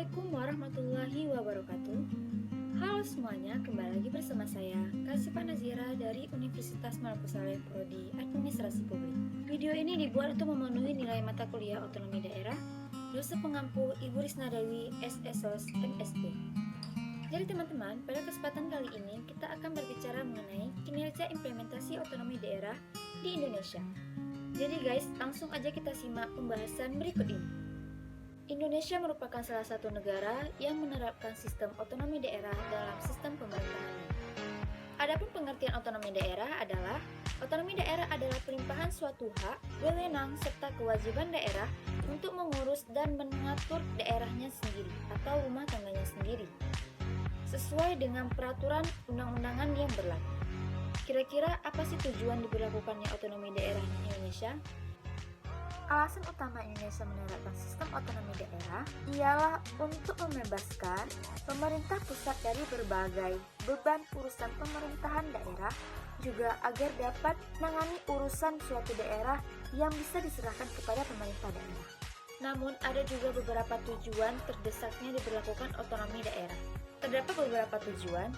Assalamualaikum warahmatullahi wabarakatuh. Halo semuanya, kembali lagi bersama saya Kasifah Nazira dari Universitas Maluku Saleh Prodi Administrasi Publik. Video ini dibuat untuk memenuhi nilai mata kuliah otonomi daerah dosen pengampu Ibu Risna Dewi SSOS MSD. Jadi teman-teman, pada kesempatan kali ini kita akan berbicara mengenai kinerja implementasi otonomi daerah di Indonesia. Jadi guys, langsung aja kita simak pembahasan berikut ini. Indonesia merupakan salah satu negara yang menerapkan sistem otonomi daerah dalam sistem pemerintahannya. Adapun pengertian otonomi daerah adalah otonomi daerah adalah pelimpahan suatu hak, wewenang, serta kewajiban daerah untuk mengurus dan mengatur daerahnya sendiri atau rumah tangganya sendiri, sesuai dengan peraturan undang-undangan yang berlaku. Kira-kira apa sih tujuan diberlakukannya otonomi daerah di Indonesia? Alasan utama Indonesia menerapkan sistem otonomi daerah ialah untuk membebaskan pemerintah pusat dari berbagai beban urusan pemerintahan daerah, juga agar dapat menangani urusan suatu daerah yang bisa diserahkan kepada pemerintah daerah. Namun, ada juga beberapa tujuan terdesaknya diberlakukan otonomi daerah. Terdapat beberapa tujuan.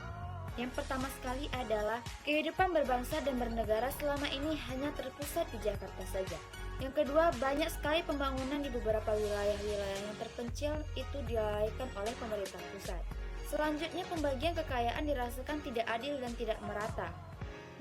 Yang pertama sekali adalah kehidupan berbangsa dan bernegara selama ini hanya terpusat di Jakarta saja. Yang kedua, banyak sekali pembangunan di beberapa wilayah-wilayah yang terpencil itu dilalaikan oleh pemerintah pusat. Selanjutnya, pembagian kekayaan dirasakan tidak adil dan tidak merata.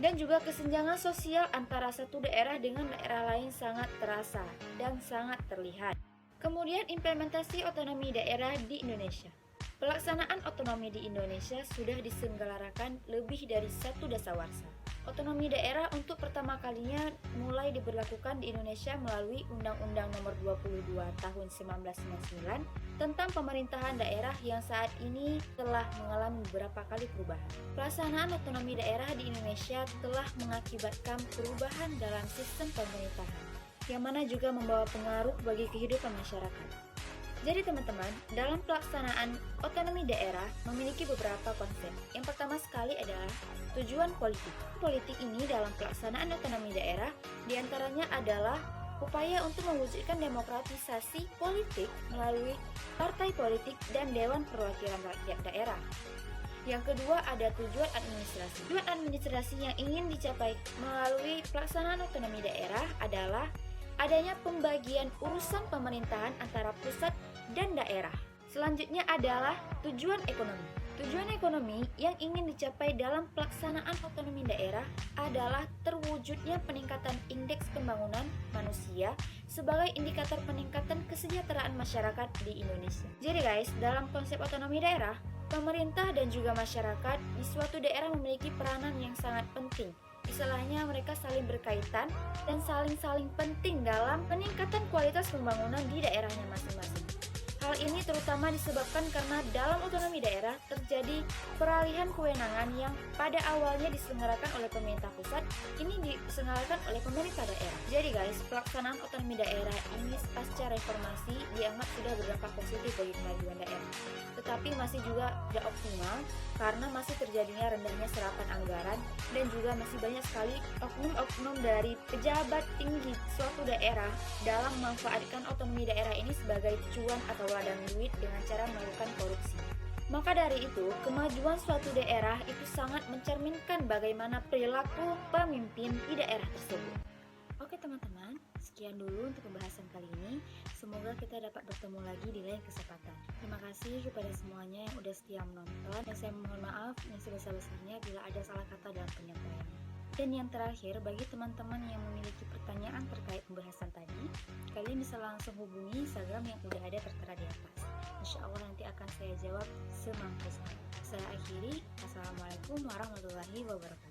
Dan juga kesenjangan sosial antara satu daerah dengan daerah lain sangat terasa dan sangat terlihat. Kemudian, implementasi otonomi daerah di Indonesia. Pelaksanaan otonomi di Indonesia sudah diselenggarakan lebih dari satu dasawarsa. Otonomi daerah untuk pertama kalinya mulai diberlakukan di Indonesia melalui Undang-Undang Nomor 22 Tahun 1999 tentang pemerintahan daerah yang saat ini telah mengalami beberapa kali perubahan. Pelaksanaan otonomi daerah di Indonesia telah mengakibatkan perubahan dalam sistem pemerintahan, yang mana juga membawa pengaruh bagi kehidupan masyarakat. Jadi teman-teman, dalam pelaksanaan otonomi daerah memiliki beberapa konsep. Yang pertama sekali adalah tujuan politik. Politik ini dalam pelaksanaan otonomi daerah diantaranya adalah upaya untuk mewujudkan demokratisasi politik melalui partai politik dan Dewan Perwakilan Rakyat Daerah. Yang kedua ada tujuan administrasi. Tujuan administrasi yang ingin dicapai melalui pelaksanaan otonomi daerah adalah adanya pembagian urusan pemerintahan antara pusat dan daerah. Selanjutnya adalah tujuan ekonomi. Tujuan ekonomi yang ingin dicapai dalam pelaksanaan otonomi daerah adalah terwujudnya peningkatan indeks pembangunan manusia sebagai indikator peningkatan kesejahteraan masyarakat di Indonesia. Jadi guys, dalam konsep otonomi daerah, pemerintah dan juga masyarakat di suatu daerah memiliki peranan yang sangat penting. Istilahnya mereka saling berkaitan dan saling penting dalam peningkatan kualitas pembangunan di daerahnya masing-masing. Hal ini terutama disebabkan karena dalam otonomi daerah terjadi peralihan kewenangan yang pada awalnya diselenggarakan oleh pemerintah pusat, ini diselenggarakan oleh pemerintah daerah. Jadi guys, pelaksanaan otonomi daerah ini pasca reformasi dianggap sudah berdampak positif bagi kemajuan daerah. Tetapi masih juga tidak optimal karena masih terjadinya rendahnya serapan anggaran dan juga masih banyak sekali oknum-oknum dari pejabat tinggi suatu daerah dalam memanfaatkan otonomi daerah ini sebagai cuan atau ladang duit dengan cara melakukan korupsi. Maka dari itu, kemajuan suatu daerah itu sangat mencerminkan bagaimana perilaku pemimpin di daerah tersebut. Oke teman-teman, sekian dulu untuk pembahasan kali ini. Semoga kita dapat bertemu lagi di lain kesempatan. Terima kasih kepada semuanya yang udah setia menonton. Dan saya mohon maaf yang sebesar-besarnya bila ada salah kata dalam penyampaian. Dan yang terakhir, bagi teman-teman yang memiliki pertanyaan terkait pembahasan tadi, kalian bisa langsung hubungi Instagram yang udah ada tertera di atas. Insya Allah nanti akan saya jawab semampu saya. Saya akhiri. Assalamualaikum warahmatullahi wabarakatuh.